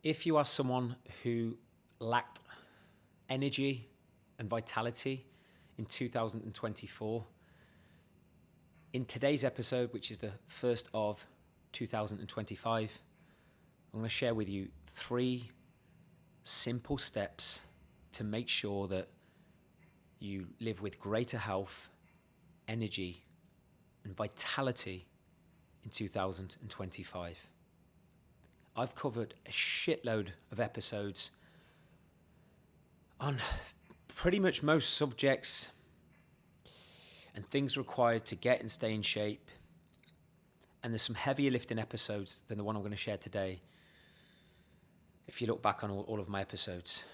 If you are someone who lacked energy and vitality in 2024, in today's episode, which is the first of 2025, I'm going to share with you 3 simple steps to make sure that you live with greater health, energy, and vitality in 2025. I've covered a shitload of episodes on pretty much most subjects and things required to get and stay in shape. And there's some heavier lifting episodes than the one I'm going to share today, if you look back on all of my episodes.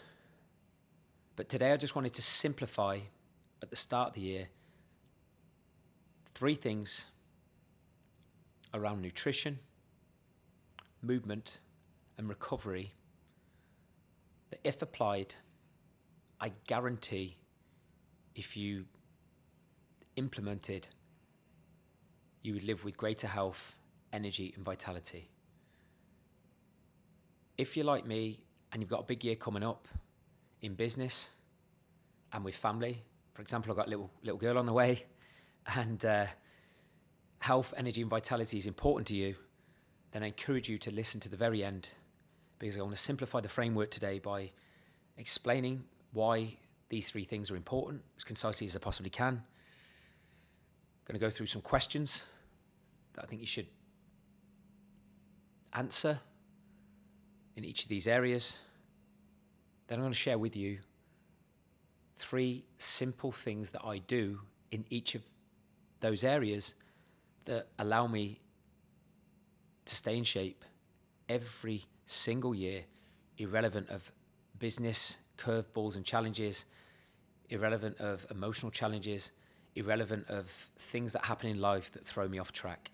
But today I just wanted to simplify, at the start of the year, 3 things around nutrition, movement, and recovery that, if applied, I guarantee if you implemented, you would live with greater health, energy, and vitality. If you're like me and you've got a big year coming up in business and with family, for example, I've got a little girl on the way, and health, energy, and vitality is important to you, then I encourage you to listen to the very end, because I want to simplify the framework today by explaining why these 3 things are important as concisely as I possibly can. I'm going to go through some questions that I think you should answer in each of these areas. Then I'm going to share with you 3 simple things that I do in each of those areas that allow me to stay in shape every single year, irrelevant of business curveballs and challenges, irrelevant of emotional challenges, irrelevant of things that happen in life that throw me off track.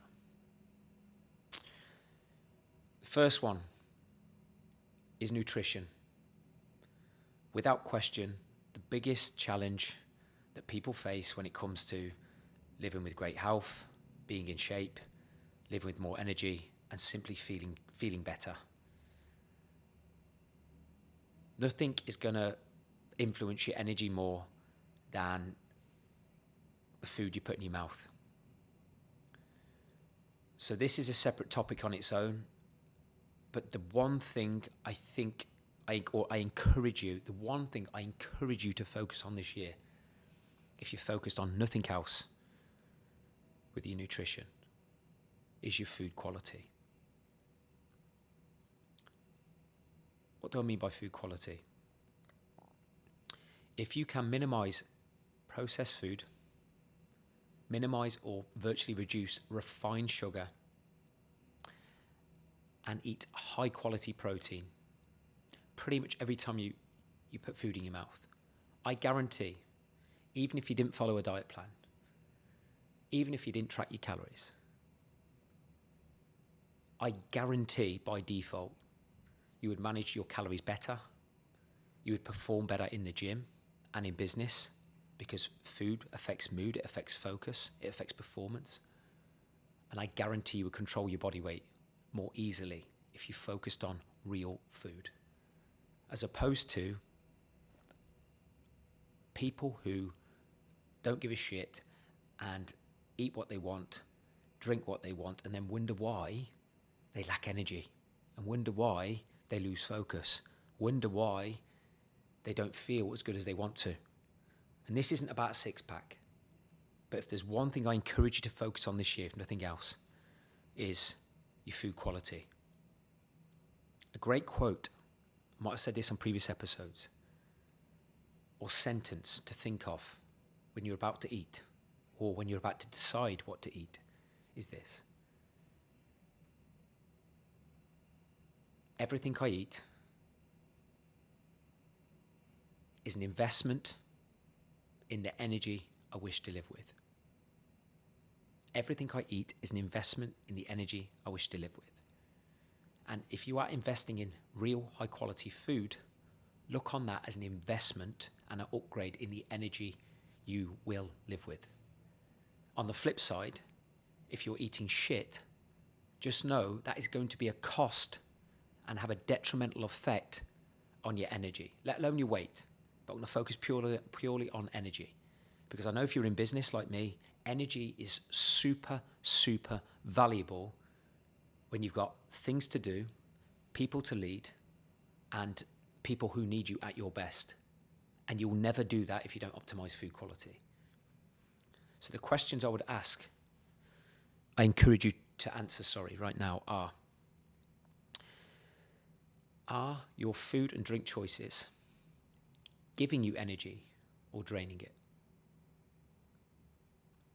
The first one is nutrition. Without question, the biggest challenge that people face when it comes to living with great health, being in shape, living with more energy, and simply feeling better. Nothing is going to influence your energy more than the food you put in your mouth. So this is a separate topic on its own, but the one thing I encourage you to focus on this year, if you're focused on nothing else with your nutrition, is your food quality. What do I mean by food quality? If you can minimize processed food, minimize or virtually reduce refined sugar, and eat high quality protein pretty much every time you put food in your mouth, I guarantee, even if you didn't follow a diet plan, even if you didn't track your calories, I guarantee by default you would manage your calories better, you would perform better in the gym and in business, because food affects mood, it affects focus, it affects performance. And I guarantee you would control your body weight more easily if you focused on real food, as opposed to people who don't give a shit and eat what they want, drink what they want, and then wonder why they lack energy, and wonder why they lose focus, wonder why they don't feel as good as they want to. And this isn't about a 6-pack, but if there's one thing I encourage you to focus on this year, if nothing else, is your food quality. A great quote, I might have said this on previous episodes, or sentence to think of when you're about to eat, or when you're about to decide what to eat, is this: everything I eat is an investment in the energy I wish to live with. Everything I eat is an investment in the energy I wish to live with. And if you are investing in real high quality food, look on that as an investment and an upgrade in the energy you will live with. On the flip side, if you're eating shit, just know that is going to be a cost and have a detrimental effect on your energy, let alone your weight. But I'm going to focus purely on energy, because I know if you're in business like me, energy is super, super valuable when you've got things to do, people to lead, and people who need you at your best. And you'll never do that if you don't optimize food quality. So the questions I would ask, I encourage you to answer, right now are your food and drink choices giving you energy or draining it?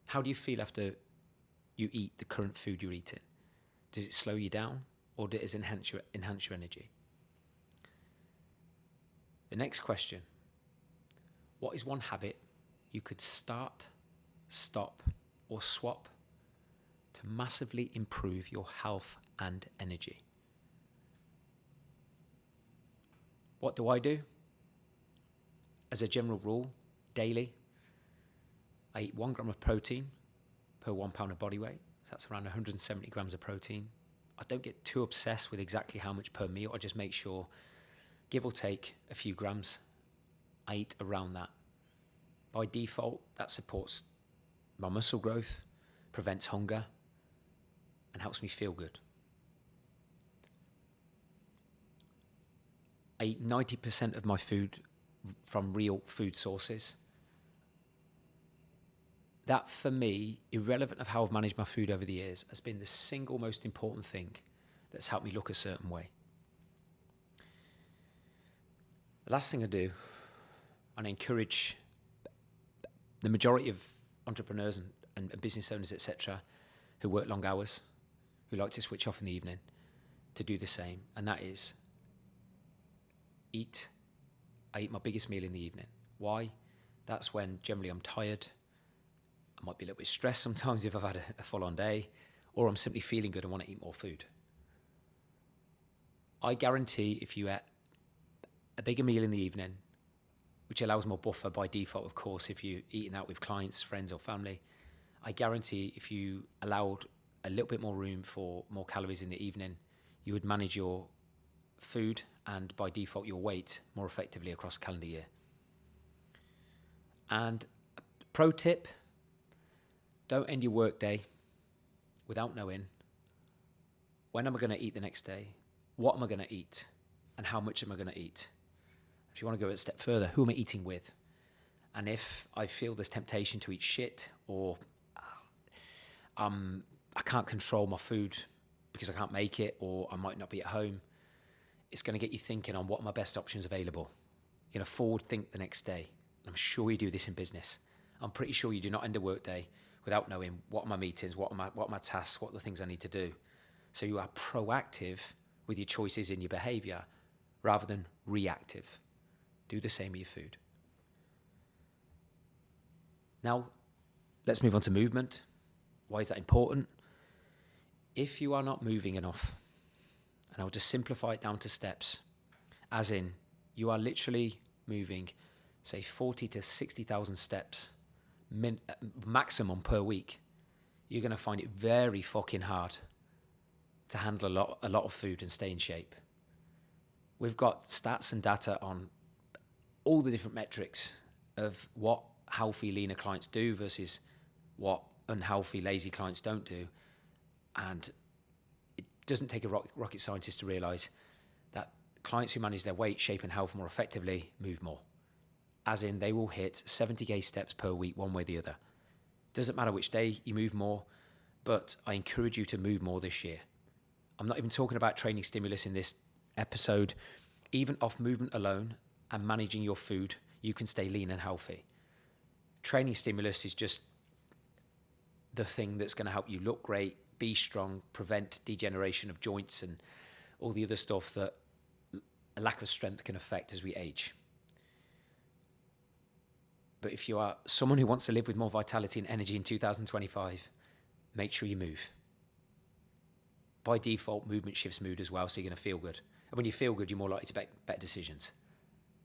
How do you feel after you eat the current food you're eating? Does it slow you down, or does it enhance your energy? The next question, what is one habit you could start, stop, or swap to massively improve your health and energy? What do I do? As a general rule, daily, I eat 1 gram of protein per 1 pound of body weight. So that's around 170 grams of protein. I don't get too obsessed with exactly how much per meal. I just make sure, give or take a few grams, I eat around that. By default, that supports my muscle growth, prevents hunger, and helps me feel good. I eat 90% of my food from real food sources. That, for me, irrelevant of how I've managed my food over the years, has been the single most important thing that's helped me look a certain way. The last thing I do, and I encourage the majority of entrepreneurs and business owners, etc., who work long hours, who like to switch off in the evening, to do the same, and that is eat. I eat my biggest meal in the evening. Why? That's when generally I'm tired. I might be a little bit stressed sometimes if I've had a full-on day, or I'm simply feeling good and want to eat more food. I guarantee if you eat a bigger meal in the evening, which allows more buffer by default, of course, if you're eating out with clients, friends, or family, I guarantee if you allowed a little bit more room for more calories in the evening, you would manage your food and by default your weight more effectively across the calendar year. And pro tip, don't end your work day without knowing when am I going to eat the next day, what am I going to eat, and how much am I going to eat. If you want to go a step further, who am I eating with? And if I feel there's temptation to eat shit, or I can't control my food because I can't make it, or I might not be at home, it's going to get you thinking on what are my best options available. You're going to forward think the next day. I'm sure you do this in business. I'm pretty sure you do not end a work day without knowing what are my meetings, what are my tasks, what are the things I need to do. So you are proactive with your choices in your behavior rather than reactive. Do the same with your food. Now, let's move on to movement. Why is that important? If you are not moving enough, and I'll just simplify it down to steps, as in you are literally moving, say, 40 to 60,000 steps maximum per week, you're going to find it very fucking hard to handle a lot of food and stay in shape. We've got stats and data on all the different metrics of what healthy, leaner clients do versus what unhealthy, lazy clients don't do. And it doesn't take a rocket scientist to realize that clients who manage their weight, shape, and health more effectively move more. As in, they will hit 70k steps per week, one way or the other. Doesn't matter which day you move more, but I encourage you to move more this year. I'm not even talking about training stimulus in this episode. Even off movement alone and managing your food, you can stay lean and healthy. Training stimulus is just the thing that's going to help you look great, be strong, prevent degeneration of joints and all the other stuff that a lack of strength can affect as we age. But if you are someone who wants to live with more vitality and energy in 2025, make sure you move. By default, movement shifts mood as well, so you're going to feel good. And when you feel good, you're more likely to make better decisions.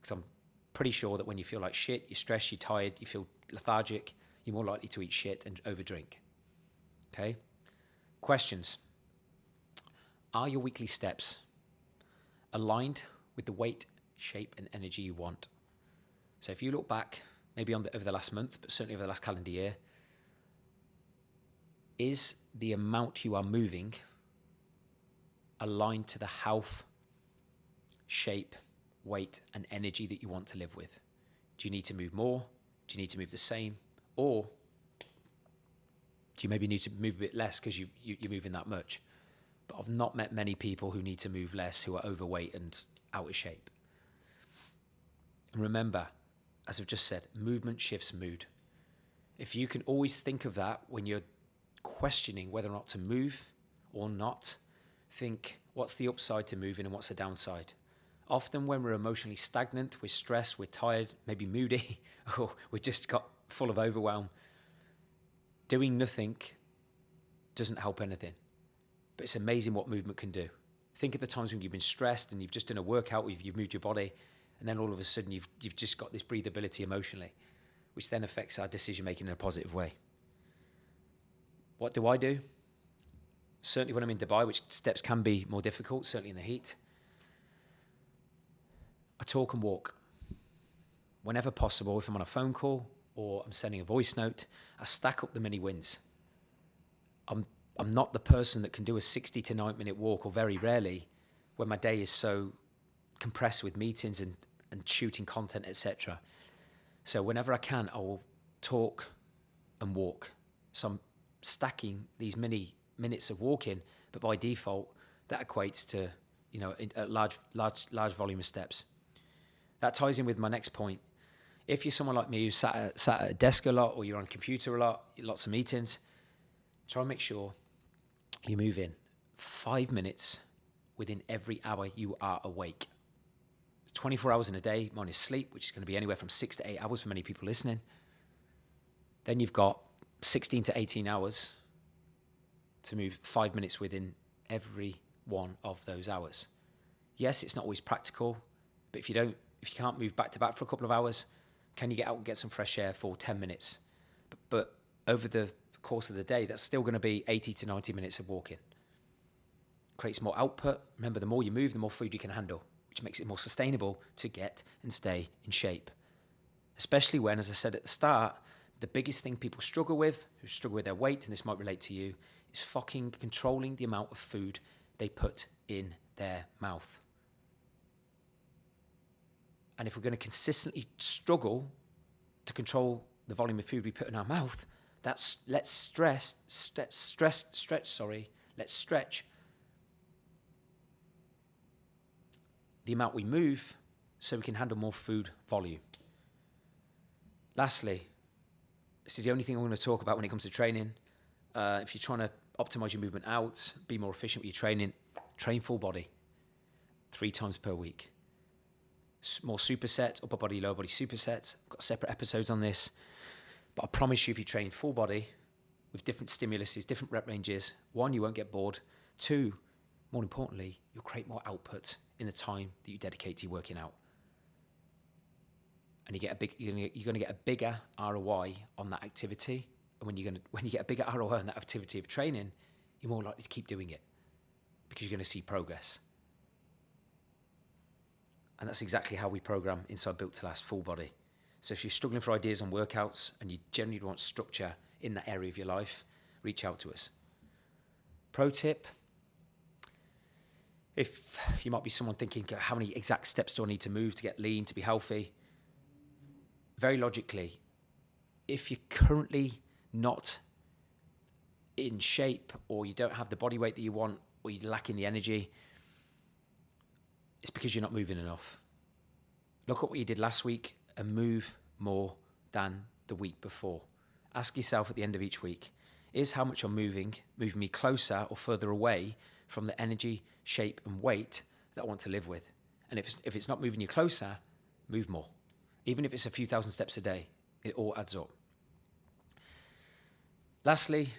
Because I'm pretty sure that when you feel like shit, you're stressed, you're tired, you feel lethargic, you're more likely to eat shit and overdrink. Okay? Questions. Are your weekly steps aligned with the weight, shape, and energy you want. So if you look back, maybe over the last month, but certainly over the last calendar year, is the amount you are moving aligned to the health, shape, weight, and energy that you want to live with? Do you need to move more? Do you need to move the same? Or do you maybe need to move a bit less because you're moving that much? But I've not met many people who need to move less who are overweight and out of shape. And remember, as I've just said, movement shifts mood. If you can always think of that when you're questioning whether or not to move or not, think, what's the upside to moving and what's the downside? Often when we're emotionally stagnant, we're stressed, we're tired, maybe moody, or we just got full of overwhelm, doing nothing doesn't help anything. But it's amazing what movement can do. Think of the times when you've been stressed and you've just done a workout, you've moved your body, and then all of a sudden you've just got this breathability emotionally, which then affects our decision making in a positive way. What do? Certainly when I'm in Dubai, which steps can be more difficult, certainly in the heat, I talk and walk. Whenever possible, if I'm on a phone call or I'm sending a voice note, I stack up the mini wins. I'm not the person that can do a 60 to 90 minute walk, or very rarely, when my day is so compressed with meetings and shooting content, etc. So whenever I can, I will talk and walk. So I'm stacking these mini minutes of walking, but by default, that equates to, a large volume of steps. That ties in with my next point. If you're someone like me who's sat at a desk a lot, or you're on a computer a lot, lots of meetings, try and make sure you move in 5 minutes within every hour you are awake. It's 24 hours in a day minus sleep, which is going to be anywhere from 6 to 8 hours for many people listening. Then you've got 16 to 18 hours to move 5 minutes within every one of those hours. Yes, it's not always practical, but if you can't move back to back for a couple of hours, can you get out and get some fresh air for 10 minutes? But over the course of the day, that's still going to be 80 to 90 minutes of walking. Creates more output. Remember, the more you move, the more food you can handle, which makes it more sustainable to get and stay in shape. Especially when, as I said at the start, the biggest thing people struggle with, who struggle with their weight, and this might relate to you, is fucking controlling the amount of food they put in their mouth. And if we're going to consistently struggle to control the volume of food we put in our mouth, let's stretch the amount we move so we can handle more food volume. Lastly, this is the only thing I'm going to talk about when it comes to training. If you're trying to optimize your movement out, be more efficient with your training, train full body 3 times per week. More supersets, upper body, lower body supersets. I've got separate episodes on this. But I promise you, if you train full body with different stimuluses, different rep ranges, 1, you won't get bored. 2, more importantly, you'll create more output in the time that you dedicate to your working out. And you're going to get a bigger ROI on that activity. And when you get a bigger ROI on that activity of training, you're more likely to keep doing it because you're going to see progress. And that's exactly how we program inside Built to Last full body. So if you're struggling for ideas on workouts and you genuinely want structure in that area of your life, reach out to us. Pro tip, if you might be someone thinking, how many exact steps do I need to move to get lean, to be healthy? Very logically, if you're currently not in shape, or you don't have the body weight that you want, or you're lacking the energy, it's because you're not moving enough. Look at what you did last week and move more than the week before. Ask yourself at the end of each week, is how much I'm moving me closer or further away from the energy, shape, and weight that I want to live with? And if it's not moving you closer, move more. Even if it's a few thousand steps a day, it all adds up. Lastly,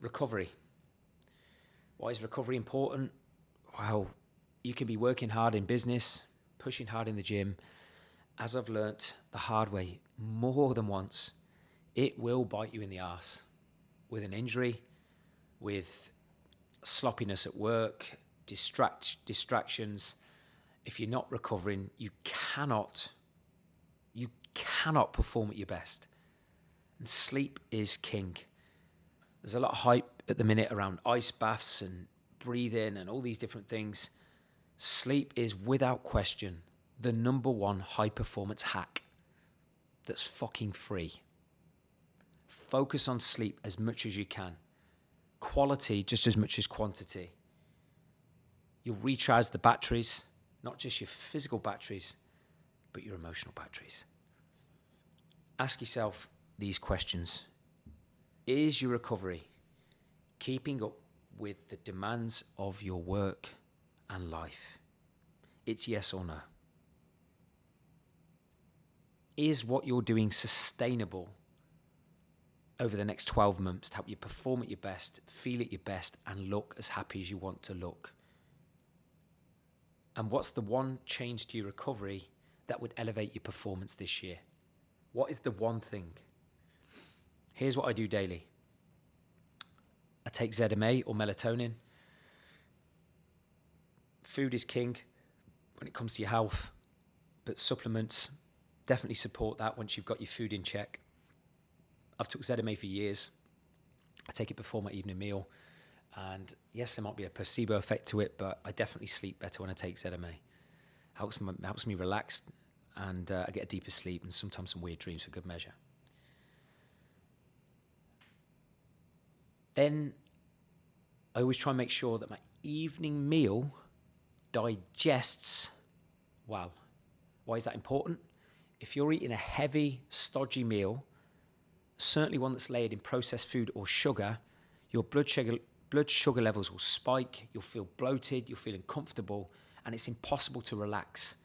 recovery. Why is recovery important? Well, you can be working hard in business, pushing hard in the gym. As I've learnt the hard way more than once, it will bite you in the arse with an injury, with sloppiness at work, distractions, if you're not recovering, you cannot perform at your best. And sleep is king. There's a lot of hype at the minute around ice baths and breathing and all these different things. Sleep is without question the number one high performance hack that's fucking free. Focus on sleep as much as you can. Quality just as much as quantity. You'll recharge the batteries, not just your physical batteries, but your emotional batteries. Ask yourself these questions. Is your recovery keeping up with the demands of your work and life? It's yes or no. Is what you're doing sustainable over the next 12 months to help you perform at your best, feel at your best, and look as happy as you want to look? And what's the one change to your recovery that would elevate your performance this year? What is the one thing? Here's what I do daily. I take ZMA or melatonin. Food is king when it comes to your health, but supplements definitely support that once you've got your food in check. I've took ZMA for years. I take it before my evening meal. And yes, there might be a placebo effect to it, but I definitely sleep better when I take ZMA. Helps me relax, and I get a deeper sleep and sometimes some weird dreams for good measure. Then I always try and make sure that my evening meal digests well. Why is that important? If you're eating a heavy, stodgy meal, certainly one that's layered in processed food or sugar, your blood sugar levels will spike, you'll feel bloated, you'll feel uncomfortable, and it's impossible to relax.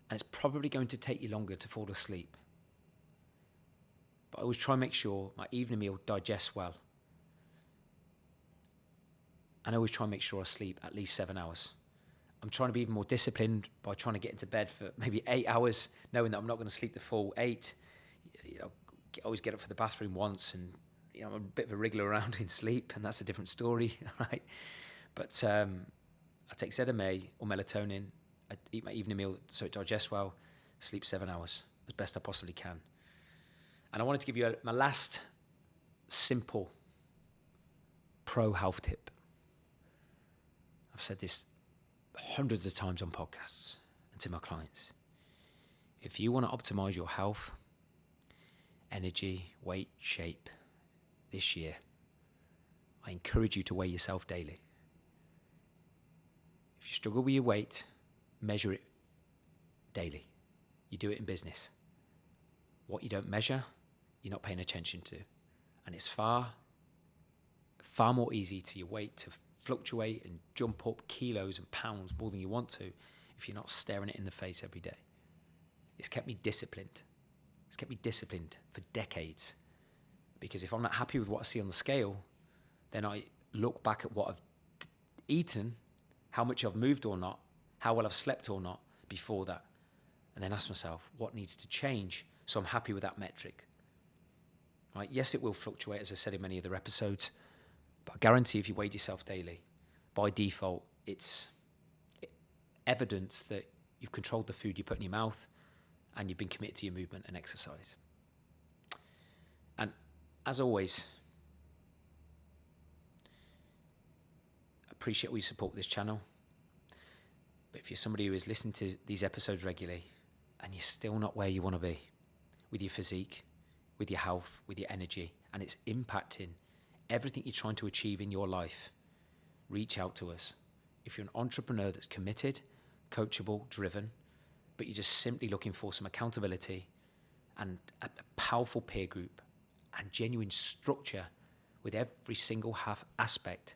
And it's probably going to take you longer to fall asleep. But I always try and make sure my evening meal digests well. And I always try and make sure I sleep at least 7 hours. I'm trying to be even more disciplined by trying to get into bed for maybe 8 hours, knowing that I'm not going to sleep the full 8. Always get up for the bathroom once, and I'm a bit of a wriggler around in sleep, and that's a different story, right? But I take ZMA or melatonin. I eat my evening meal so it digests well, sleep 7 hours as best I possibly can. And I wanted to give you my last simple pro health tip. I've said this hundreds of times on podcasts and to my clients. If you want to optimize your health, energy, weight, shape this year, I encourage you to weigh yourself daily. If you struggle with your weight, measure it daily. You do it in business. What you don't measure, you're not paying attention to. And it's far more easy to your weight to fluctuate and jump up kilos and pounds more than you want to if you're not staring it in the face every day. It's kept me disciplined. It's kept me disciplined for decades. Because if I'm not happy with what I see on the scale, then I look back at what I've eaten, how much I've moved or not, how well I've slept or not before that. And then ask myself, what needs to change so I'm happy with that metric? Right? Yes, it will fluctuate, as I said in many other episodes, but I guarantee if you weighed yourself daily, by default, it's evidence that you've controlled the food you put in your mouth and you've been committed to your movement and exercise. And as always, I appreciate all your support with this channel. But if you're somebody who is listening to these episodes regularly and you're still not where you want to be with your physique, with your health, with your energy, and it's impacting everything you're trying to achieve in your life, reach out to us. If you're an entrepreneur that's committed, coachable, driven, but you're just simply looking for some accountability and a powerful peer group and genuine structure with every single aspect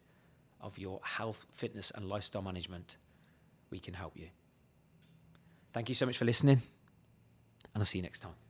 of your health, fitness, and lifestyle management, we can help you. Thank you so much for listening, and I'll see you next time.